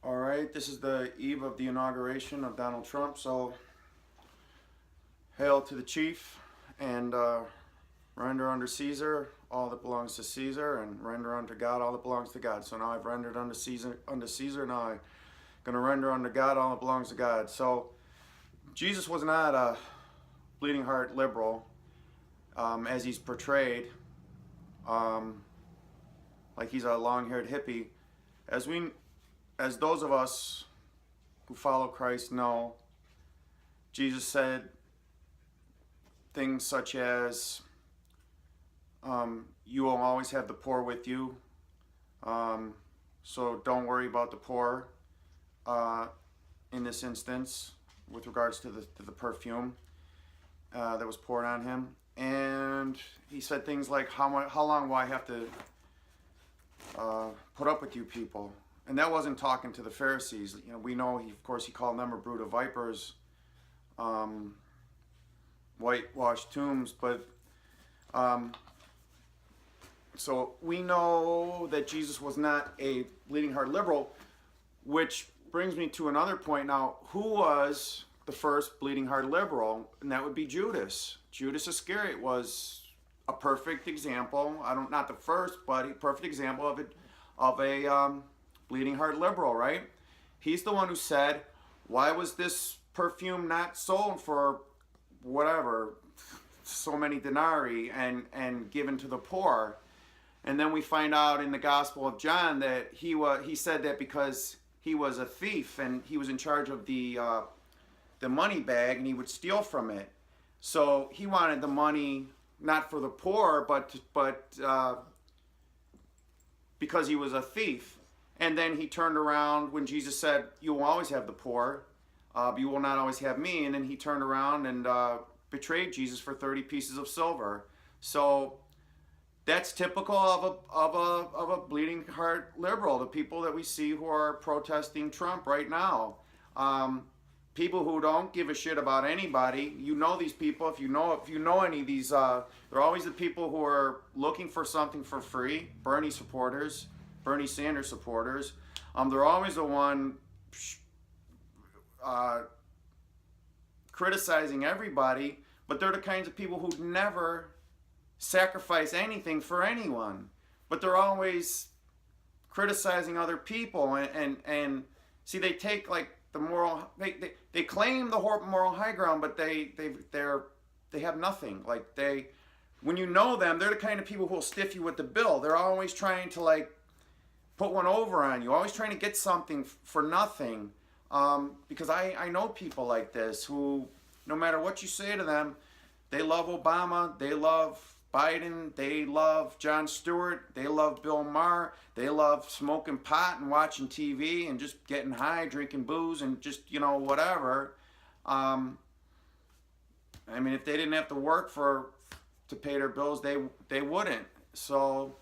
All right, this is the eve of the inauguration of Donald Trump, so hail to the chief, and render unto Caesar all that belongs to Caesar, and render unto God all that belongs to God. So now I've rendered unto Caesar, now I'm going to render unto God all that belongs to God. So Jesus was not a bleeding heart liberal, as he's portrayed, like he's a long-haired hippie. As those of us who follow Christ know, Jesus said things such as, you will always have the poor with you, so don't worry about the poor in this instance with regards to the perfume that was poured on him. And he said things like, how long will I have to put up with you people? And that wasn't talking to the Pharisees. You know, we know, of course, he called them a brood of vipers, whitewashed tombs. But so we know that Jesus was not a bleeding heart liberal, which brings me to another point. Now, who was the first bleeding heart liberal? And that would be Judas. Judas Iscariot was a perfect example. Not the first, but a perfect example of a bleeding heart liberal, right? He's the one who said, why was this perfume not sold for whatever, so many denari and given to the poor? And then we find out in the Gospel of John that he said that because he was a thief and he was in charge of the money bag and he would steal from it. So he wanted the money not for the poor, but because he was a thief. And then he turned around when Jesus said, you will always have the poor, but you will not always have me. And then he turned around and betrayed Jesus for 30 pieces of silver. So that's typical of a bleeding heart liberal, the people that we see who are protesting Trump right now. People who don't give a shit about anybody. You know these people. If you know any of these, they're always the people who are looking for something for free. Bernie supporters, Bernie Sanders supporters. They're always the one criticizing everybody, but they're the kinds of people who never sacrifice anything for anyone. But they're always criticizing other people, and see, they take like the moral, they claim the moral high ground, but they have nothing. Like when you know them, they're the kind of people who will stiff you with the bill. They're always trying to like put one over on you, always trying to get something for nothing. Because I know people like this who, no matter what you say to them, they love Obama, they love Biden, they love Jon Stewart, they love Bill Maher, they love smoking pot and watching TV and just getting high, drinking booze and just, whatever. I mean, if they didn't have to work to pay their bills, they wouldn't. So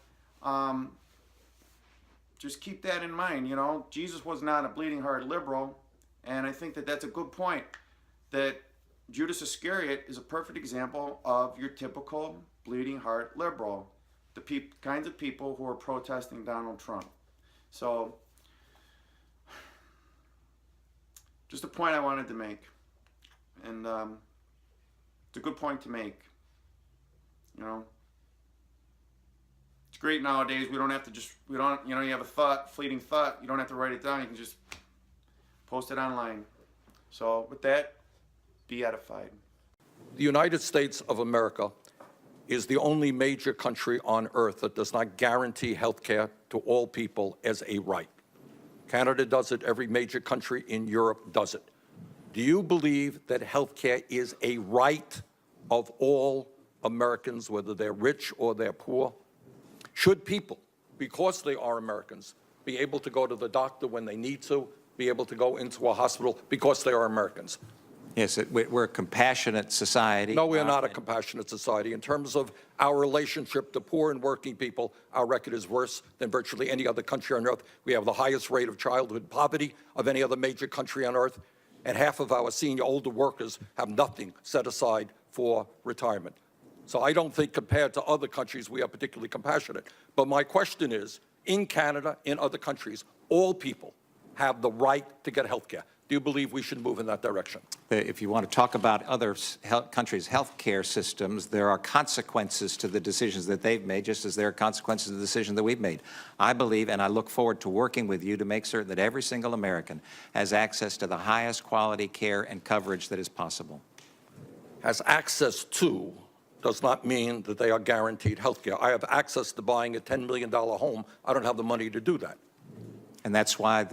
just keep that in mind. Jesus was not a bleeding heart liberal, and I think that that's a good point, that Judas Iscariot is a perfect example of your typical bleeding heart liberal, the kinds of people who are protesting Donald Trump. So, just a point I wanted to make, and it's a good point to make. It's great nowadays. We don't have to you have a thought, fleeting thought. You don't have to write it down. You can just post it online. So, with that, be edified. The United States of America is the only major country on earth that does not guarantee health care to all people as a right. Canada does it. Every major country in Europe does it. Do you believe that health care is a right of all Americans, whether they're rich or they're poor? Should people, because they are Americans, be able to go to the doctor when they need to, be able to go into a hospital because they are Americans? Yes, we're a compassionate society. No, we are not a compassionate society. In terms of our relationship to poor and working people, our record is worse than virtually any other country on earth. We have the highest rate of childhood poverty of any other major country on earth, and half of our senior older workers have nothing set aside for retirement. So I don't think compared to other countries we are particularly compassionate. But my question is, in Canada, in other countries, all people have the right to get health care. Do you believe we should move in that direction? If you want to talk about other countries' health care systems, there are consequences to the decisions that they've made, just as there are consequences to the decision that we've made. I believe, and I look forward to working with you to make certain that every single American has access to the highest quality care and coverage that is possible. Has access to does not mean that they are guaranteed health care. I have access to buying a $10 million home. I don't have the money to do that. And that's why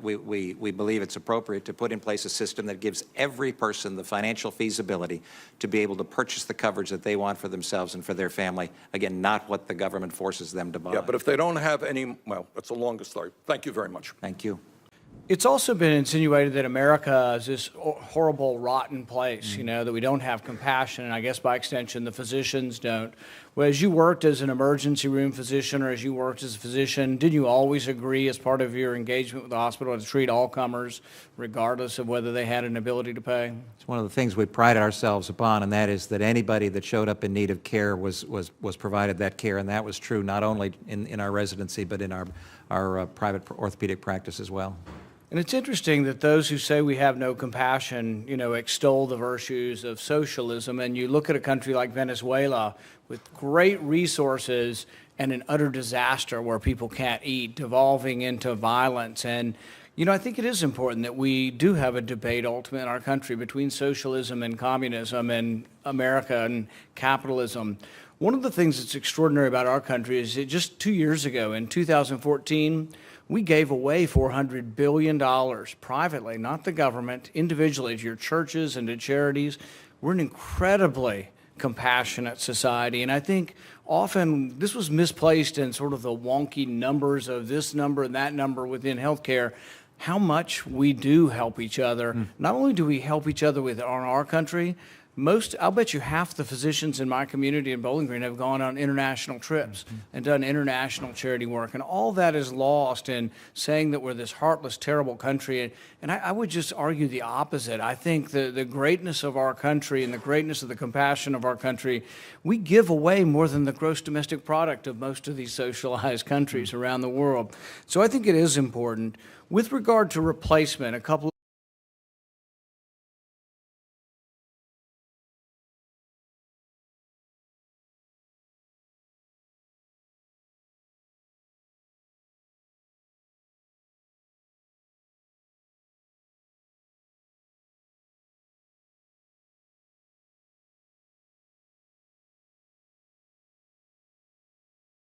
we believe it's appropriate to put in place a system that gives every person the financial feasibility to be able to purchase the coverage that they want for themselves and for their family. Again, not what the government forces them to buy. Yeah, but if they don't have any, well, that's a longer story. Thank you very much. Thank you. It's also been insinuated that America is this horrible, rotten place, you know, that we don't have compassion, and I guess by extension the physicians don't. Well, as you worked as an emergency room physician or as you worked as a physician, did you always agree as part of your engagement with the hospital to treat all comers regardless of whether they had an ability to pay? It's one of the things we pride ourselves upon, and that is that anybody that showed up in need of care was provided that care, and that was true not only in our residency but in our private orthopedic practice as well. And it's interesting that those who say we have no compassion, you know, extol the virtues of socialism. And you look at a country like Venezuela with great resources and an utter disaster where people can't eat, devolving into violence. And, you know, I think it is important that we do have a debate ultimately in our country between socialism and communism and America and capitalism. One of the things that's extraordinary about our country is that just 2 years ago, in 2014, we gave away $400 billion privately, not the government, individually, to your churches and to charities. We're an incredibly compassionate society, and I think often this was misplaced in sort of the wonky numbers of this number and that number within healthcare. How much we do help each other. Not only do we help each other within our country, I'll bet you half the physicians in my community in Bowling Green have gone on international trips and done international charity work. And all that is lost in saying that we're this heartless, terrible country. And I would just argue the opposite. I think the greatness of our country and the greatness of the compassion of our country, we give away more than the gross domestic product of most of these socialized countries around the world. So I think it is important. With regard to replacement, a couple